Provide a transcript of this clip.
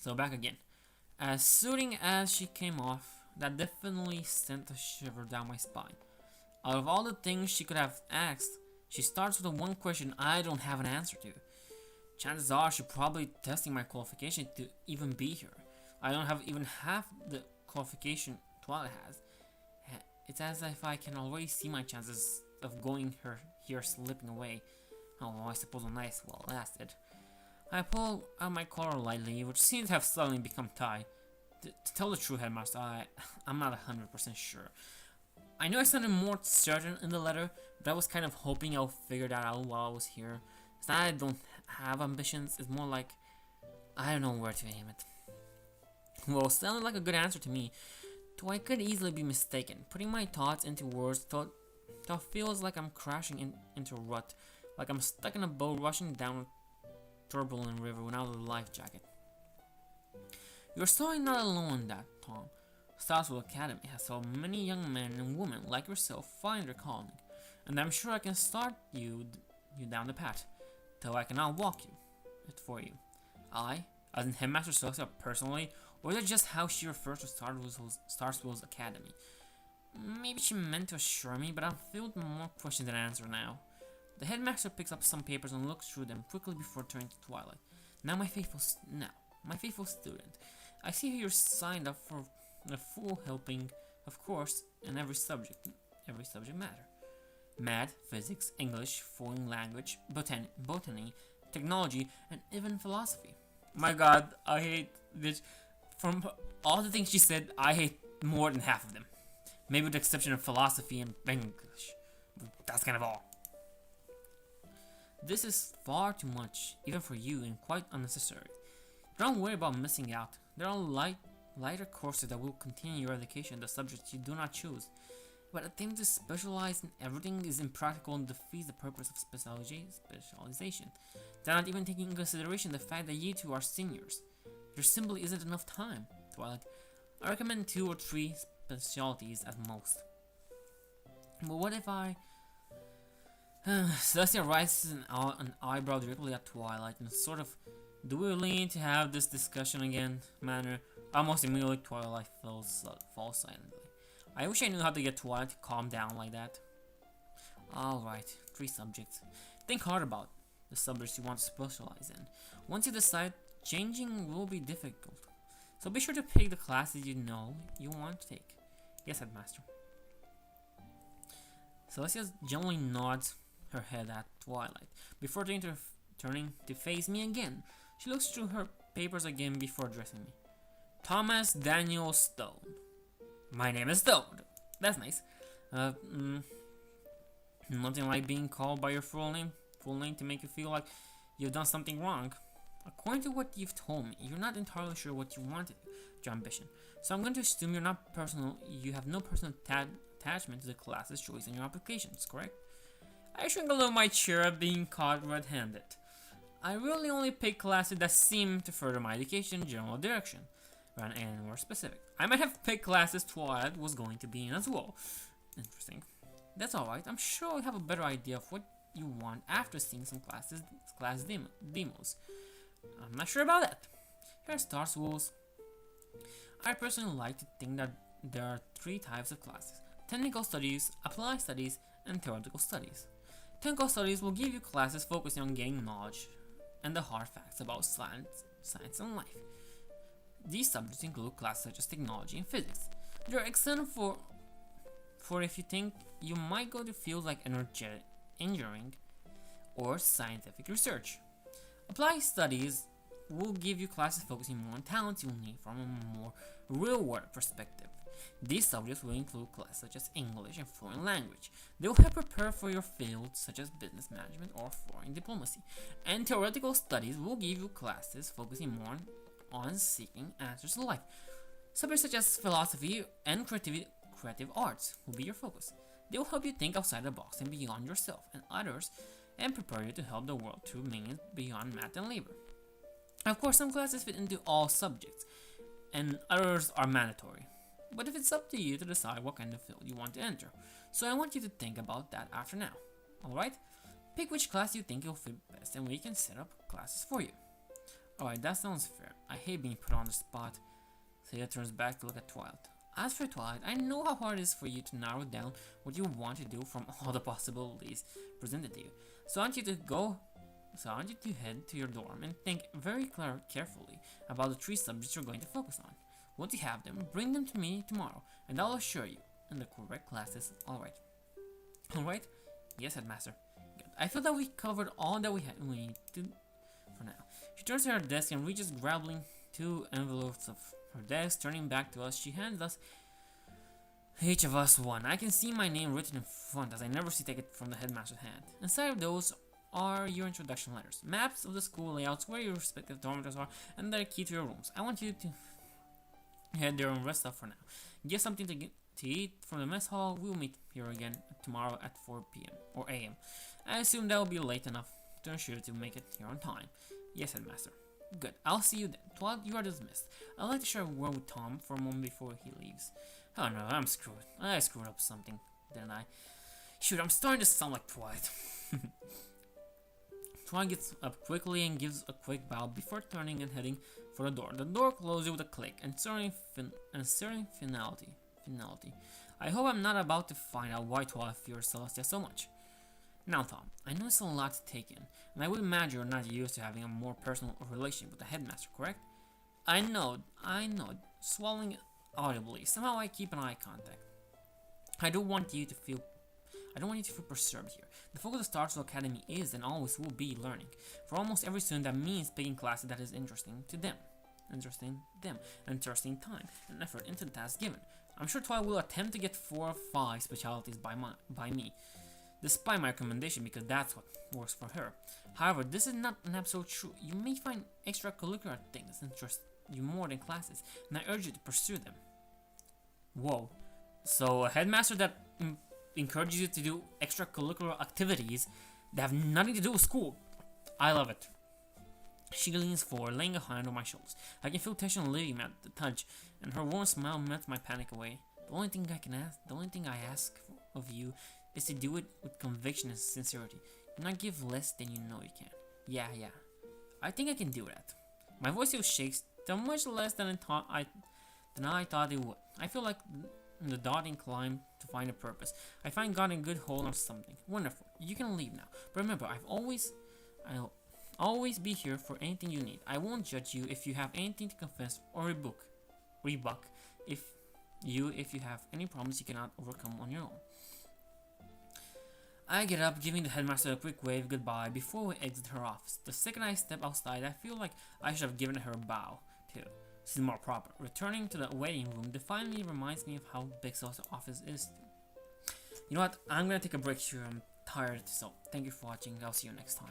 So back again. As soothing as she came off, that definitely sent a shiver down my spine. Out of all the things she could have asked, she starts with the one question I don't have an answer to. Chances are she's probably testing my qualification to even be here. I don't have even half the qualification Twilight has. It's as if I can already see my chances of going here slipping away. Oh, I suppose a nice well lasted. I pull out my collar lightly, which seems to have suddenly become tight. To tell the truth, Headmaster, I'm not 100% sure. I know I sounded more certain in the letter, but I was kind of hoping I'll figure that out while I was here. It's not that I don't have ambitions, it's more like I don't know where to aim it. Well, sounded like a good answer to me, though I could easily be mistaken. Putting my thoughts into words thought feels like I'm crashing into a rut, like I'm stuck in a boat rushing down a turbulent river without a life jacket. You're certainly not alone in that, Tom. Starswirl Academy has so many young men and women like yourself find their calling, and I'm sure I can start you down the path, though I cannot walk it for you. I, as in Headmaster Celestia personally, or is it just how she refers to Starswirl's Academy? Maybe she meant to assure me, but I'm filled with more questions than answers now. The Headmaster picks up some papers and looks through them quickly before turning to Twilight. Now, my faithful student, I see you're signed up for a full helping of course in every subject matter. Math, physics, English, foreign language, botany, technology, and even philosophy. My god, I hate this. From all the things she said, I hate more than half of them. Maybe with the exception of philosophy and English. That's kind of all. This is far too much, even for you, and quite unnecessary. Don't worry about missing out. There are lighter courses that will continue your education in the subjects you do not choose. But attempting to specialize in everything is impractical and defeats the purpose of specialization. They're not even taking into consideration the fact that you two are seniors. There simply isn't enough time, Twilight. I recommend 2 or 3 specialties at most. But what if I... Celestia raises an eyebrow directly at Twilight in a sort of do we really need to have this discussion again manner. Almost immediately Twilight falls silently. I wish I knew how to get Twilight to calm down like that. Alright, 3 subjects. Think hard about the subjects you want to specialize in. Once you decide, changing will be difficult. So be sure to pick the classes you know you want to take. Yes, Headmaster. Celestia gently nods her head at Twilight before turning to face me again. She looks through her papers again before addressing me. Thomas Daniel Stone. My name is Stone. That's nice. Nothing like being called by your full name to make you feel like you've done something wrong. According to what you've told me, you're not entirely sure what you wanted with your ambition. So I'm going to assume you have no personal attachment to the class's choice in your applications, correct? I shrink a little my chair at being caught red-handed. I really only pick classes that seem to further my education general direction, rather than any more specific. I might have picked classes Twilight was going to be in as well. Interesting. That's alright, I'm sure I'll have a better idea of what you want after seeing some class demos. I'm not sure about that. Here are Starswirl's. I personally like to think that there are 3 types of classes: technical studies, applied studies, and theoretical studies. Technical studies will give you classes focusing on gaining knowledge and the hard facts about science and life. These subjects include classes such as technology and physics. They are excellent for if you think you might go to fields like engineering or scientific research. Applied studies will give you classes focusing more on talents you'll need from a more real-world perspective. These subjects will include classes such as English and foreign language. They will help prepare for your fields such as business management or foreign diplomacy. And theoretical studies will give you classes focusing more on seeking answers to life. Subjects such as philosophy and creative arts will be your focus. They will help you think outside the box and beyond yourself and others, and prepare you to help the world through means beyond math and labor. Of course, some classes fit into all subjects, and others are mandatory. But if it's up to you to decide what kind of field you want to enter, so I want you to think about that after now. Alright? Pick which class you think you'll fit best and we can set up classes for you. Alright, that sounds fair. I hate being put on the spot. Thea turns back to look at Twilight. As for Twilight, I know how hard it is for you to narrow down what you want to do from all the possibilities presented to you. So I want you to head to your dorm and think very carefully about the 3 subjects you're going to focus on. Once you have them, bring them to me tomorrow, and I'll assure you, in the correct classes, alright? Alright? Yes, Headmaster. Good. I feel that we covered all that we need to for now. She turns to her desk and reaches grabbing 2 envelopes of her desk. Turning back to us, she hands us each of us one. I can see my name written in front as I never see take it from the headmaster's hand. Inside of those are your introduction letters, maps of the school layouts, where your respective dormitories are, and the key to your rooms. I want you to head there and rest up for now. Get something to eat from the mess hall. We'll meet here again tomorrow at 4 p.m. or a.m. I assume that will be late enough to ensure to make it here on time. Yes, Headmaster. Good. I'll see you then. Twilight, you are dismissed. I'd like to share a word with Tom for a moment before he leaves. Oh no, I'm screwed. I screwed up something, didn't I? Shoot, I'm starting to sound like Twilight. Twilight gets up quickly and gives a quick bow before turning and heading for the door. The door closes with a click and certain finality. I hope I'm not about to find out why Twilight fears Celestia so much. Now, Tom, I know it's a lot to take in, and I would imagine you're not used to having a more personal relationship with the headmaster, correct? I know, swallowing audibly. Somehow I keep an eye contact. I don't want you to feel perturbed here. The focus of Starswirl Academy is and always will be learning. For almost every student, that means picking classes that is interesting time and effort into the task given. I'm sure Twilight will attempt to get 4 or 5 specialties by me, despite my recommendation, because that's what works for her. However, this is not an absolute truth. You may find extracurricular things interest you more than classes, and I urge you to pursue them. Whoa. So a headmaster that encourages you to do extracurricular activities that have nothing to do with school. I love it. She leans forward, laying a hand on my shoulders. I can feel tension leaving me at the touch, and her warm smile melts my panic away. The only thing I ask of you is to do it with conviction and sincerity. Do not give less than you know you can. Yeah. I think I can do that. My voice still shakes, though much less than I thought it would. I feel like the dotting climb to find a purpose. I find God in good hold on something. Wonderful. You can leave now. But remember, I'll always be here for anything you need. I won't judge you if you have anything to confess or rebuck. If you have any problems you cannot overcome on your own. I get up, giving the headmaster a quick wave goodbye before we exit her office. The second I step outside, I feel like I should have given her a bow, too. This is more proper. Returning to the waiting room finally reminds me of how big Celestia's office is. You know what? I'm gonna take a break here. I'm tired, so thank you for watching. I'll see you next time.